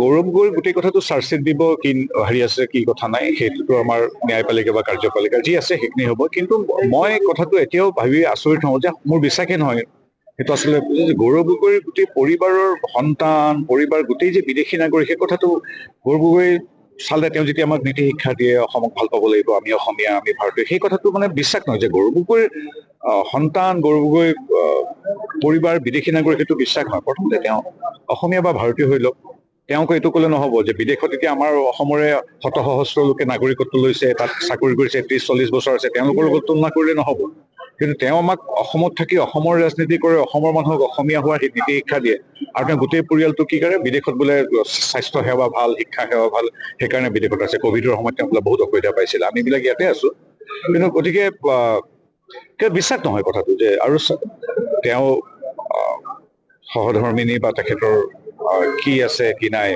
গৌৰৱ গগৈৰ গোটেই কথাটো চাৰ্জশ্বিট দিব কি হেৰি আছে কি কথা নাই সেইটোতো আমাৰ ন্যায়পালিকা বা কাৰ্যপালিকা যি আছে সেইখিনি হ'ব। কিন্তু মই কথাটো এতিয়াও ভাবি আচৰিত হওঁ যে মোৰ বিশ্বাসে নহয় সেইটো আচলতে গৌৰৱ গগৈৰ গোটেই পৰিবাৰৰ সন্তান পৰিবাৰ গোটেই যে বিদেশী নাগৰিক সেই কথাটো গৌৰৱ গগৈ চালে তেওঁ যেতিয়া আমাক নীতি শিক্ষা দিয়ে অসমক ভাল পাব লাগিব আমি অসমীয়া আমি ভাৰতীয় সেই কথাটো মানে বিশ্বাস নহয় যে গৌৰৱ গগৈৰ সন্তান গৌৰৱ গগৈ পৰিবাৰ বিদেশী নাগৰিক সেইটো বিশ্বাস নহয়। প্ৰথমতে তেওঁ অসমীয়া বা ভাৰতীয় হৈ লওক। তেওঁক এইটো ক'লে নহ'ব যে বিদেশত এতিয়া আমাৰ অসমৰে শত সহস্ৰ লোকে নাগৰিকত্ব লৈছে তাত চাকৰি কৰিছে 30-40 বছৰ আছে তেওঁলোকৰ লগত তুলনা কৰিলে নহ'ব। কিন্তু তেওঁ আমাক অসমত থাকি অসমৰ ৰাজনীতি কৰে অসমৰ মানুহক অসমীয়া হোৱাৰ নীতি শিক্ষা দিয়ে আৰু তেওঁ গোটেই পৰিয়ালটো কি কৰে বিদেশত বোলে স্বাস্থ্য সেৱা ভাল শিক্ষা সেৱা ভাল সেইকাৰণে বিদেশত আছে। কভিডৰ সময়ত তেওঁ বোলে বহুত অসুবিধা পাইছিল আমিবিলাক ইয়াতে আছো। কিন্তু গতিকে বিশ্বাস নহয় কথাটো যে আৰু তেওঁ সহধৰ্মিনী বা তেখেতৰ কি আছে কি নাই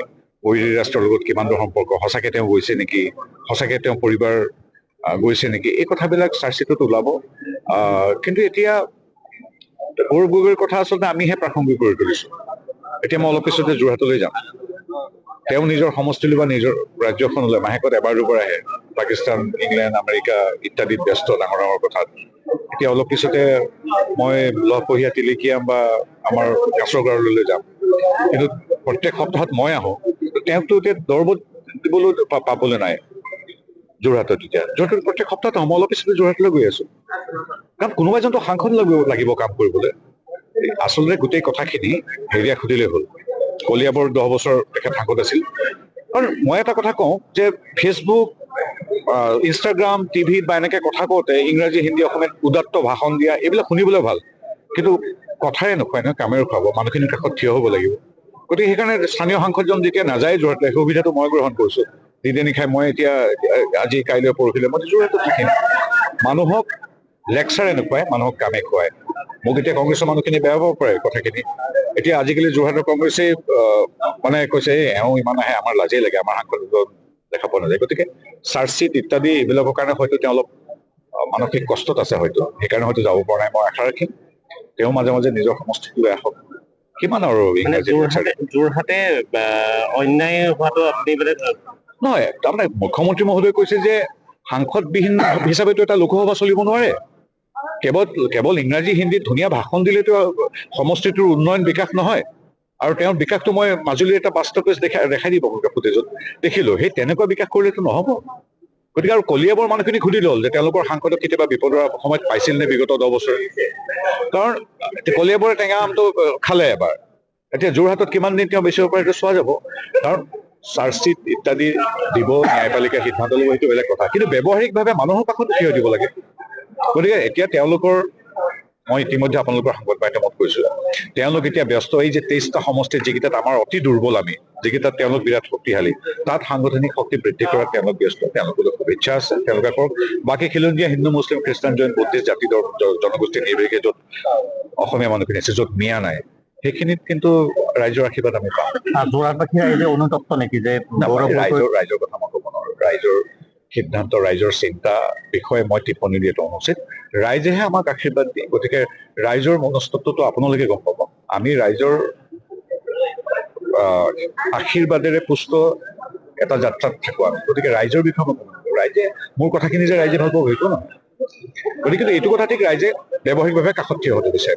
বৈৰী ৰাষ্ট্ৰৰ লগত কিমান দূৰ সম্পৰ্ক সঁচাকে তেওঁ গৈছে নেকি সঁচাকে তেওঁ পৰিবাৰ গৈছে নেকি এই কথাবিলাক চাৰ্জশ্বিটত ওলাব। কিন্তু এতিয়া গৌৰৱ গগৈৰ কথা আচলতে আমিহে প্ৰাসংগিক কৰি তুলিছো। এতিয়া মই অলপ পিছতে যোৰহাটলৈ যাম। তেওঁ নিজৰ সমষ্টিলৈ বা নিজৰ ৰাজ্যখনলৈ মাহেকত এবাৰ দুবাৰ আহে পাকিস্তান ইংলেণ্ড আমেৰিকা ইত্যাদিত ব্যস্ত ডাঙৰ ডাঙৰ কথাত। এতিয়া অলপ পিছতে মই লহপহীয়া তিলিকিয়াম বা আমাৰ কাছৰগাঁৱলৈ যাম। কিন্তু প্ৰত্যেক সপ্তাহত মই আহোঁ তেওঁকতো এতিয়া দৰবত দিবলৈ পাবলৈ নাই যোৰহাটত। এতিয়া যোৰহাটত প্ৰত্যেক সপ্তাহত আহোঁ মই অলপ পিছতে যোৰহাটলৈ গৈ আছো কাৰণ কোনোবা এজনতো সাংসদ লাগিব কাম কৰিবলৈ। আচলতে গোটেই কথাখিনি হেৰিয়াক সুধিলেই হ'ল কলিয়াবৰ 10 বছৰ তেখেত সাংসদ আছিল। কাৰণ মই এটা কথা কওঁ যে ফেচবুক ইনষ্টাগ্ৰাম টিভিত বা এনেকে কথা কওঁতে ইংৰাজী হিন্দী অসমীয়াত উদাত্ত ভাষণ দিয়া এইবিলাক শুনিবলৈ ভাল কিন্তু কথাৰে নোখোৱাই নহয় কামেৰে খুৱাব মানুহখিনিৰ কাষত থিয় হ'ব লাগিব। গতিকে সেইকাৰণে স্থানীয় সাংসদজন যেতিয়া নাযায় যোৰহাটলৈ সেই সুবিধাটো মই গ্ৰহণ কৰিছো। দিনে নিশাই মই এতিয়া আজি কাইলৈ পৰহিলৈ মই যোৰহাটত থাকিম। মানুহক লেকচাৰে নোখোৱাই মানুহক কামে খুৱাই। মোক এতিয়া কংগ্ৰেছৰ মানুহখিনি বেয়া পাব পাৰে কথাখিনি। এতিয়া আজিকালি যোৰহাটৰ কংগ্ৰেছে মানে কৈছে এওঁ ইমান আহে আমাৰ লাজেই লাগে আমাৰ সাংসদজন দেখা পোৱা নাযায়। গতিকে চাৰ্জশ্বিট ইত্যাদি এইবিলাকৰ কাৰণে হয়তো তেওঁ অলপ মানসিক কষ্টত আছে হয়তো সেইকাৰণে হয়তো যাব পৰা নাই। মই আশা ৰাখিম তেওঁ মাজে মাজে নিজৰ সমষ্টিলৈ আহক। কিমান আৰু যোৰহাটে অন্যায় হোৱাটো আপুনি নহয় তাৰমানে মুখ্যমন্ত্ৰী মহোদয়ে কৈছে যে সাংসদবিহীন হিচাপেতো এটা লোকসভা চলিব নোৱাৰে। কেৱল ইংৰাজী হিন্দীত ধুনীয়া ভাষণ দিলেতো সমষ্টিটোৰ উন্নয়ন বিকাশ নহয়। আৰু তেওঁৰ বিকাশটো মই মাজুলীৰ এটা বাস্তৱ দেখাই দিব ফুটেজত দেখিলো সেই তেনেকুৱা বিকাশ কৰিলেতো নহব। গতিকে আৰু কলিয়াবৰ মানুহখিনি সুধি লল যে তেওঁলোকৰ সাংসদক কেতিয়াবা বিপদৰ সময়ত পাইছিল নে বিগত 10 বছৰ। কাৰণ কলিয়াবৰে টেঙা আমটো খালে এবাৰ। এতিয়া যোৰহাটত কিমান দিন তেওঁ বেচিব পাৰে সেইটো চোৱা যাব। কাৰণ চাৰ্জশ্বিট ইত্যাদি দিব ন্যায়পালিকা সিদ্ধান্ত ল'ব সেইটো বেলেগ কথা কিন্তু ব্যৱহাৰিকভাৱে মানুহৰ কাষত থিয় দিব লাগে। গতিকে এতিয়া তেওঁলোকৰ মই ইতিমধ্যে আপোনালোকৰ সংবাদ মাধ্যমত কৈছো তেওঁলোক এতিয়া ব্যস্ত এই যে 23টা সমষ্টিত যিকেইটাত আমাৰ অতি দুৰ্বল আমি যিকেইটাত তেওঁলোক বিৰাট শক্তিশালী তাত সাংগঠনিক শক্তি বৃদ্ধি কৰাত তেওঁলোক ব্যস্ত। তেওঁলোকৰ শুভেচ্ছা আছে তেওঁলোকে কৰক। বাকী খিলঞ্জীয়া হিন্দু মুছলিম খ্ৰীষ্টান জৈন বুদ্ধিষ্ট জাতি জনগোষ্ঠী নিৰ্বিশেষে য'ত অসমীয়া মানুহখিনি আছে য'ত মিয়া নাই সেইখিনিত কিন্তু ৰাইজৰ আশীৰ্বাদ আমি পাওঁ। যোৰহাটবাসী ৰাইজে অনুতপ্ত নেকি যে ৰাইজৰ কথা মই ক'ব নোৱাৰো। ৰাইজৰ সিদ্ধান্ত ৰাইজৰ চিন্তা বিষয়ে মই টিপ্পনী দিয়াটো অনুচিত। ৰাইজেহে আমাক আশীৰ্বাদ দিয়ে। গতিকে ৰাইজৰ মনস্তত্বটো আপোনালোকে গম পাব। আমি ৰাইজৰ আশীৰ্বাদেৰে পুষ্ট এটা যাত্ৰাত থাকো আমি। গতিকে ৰাইজৰ বিষয়ে ৰাইজে মোৰ কথাখিনি যে ৰাইজে ভাল পাব সেইটো নহয়। গতিকে এইটো কথা ঠিক ৰাইজে ব্যৱহাৰিকভাৱে কাষত থিয় হব বিচাৰে।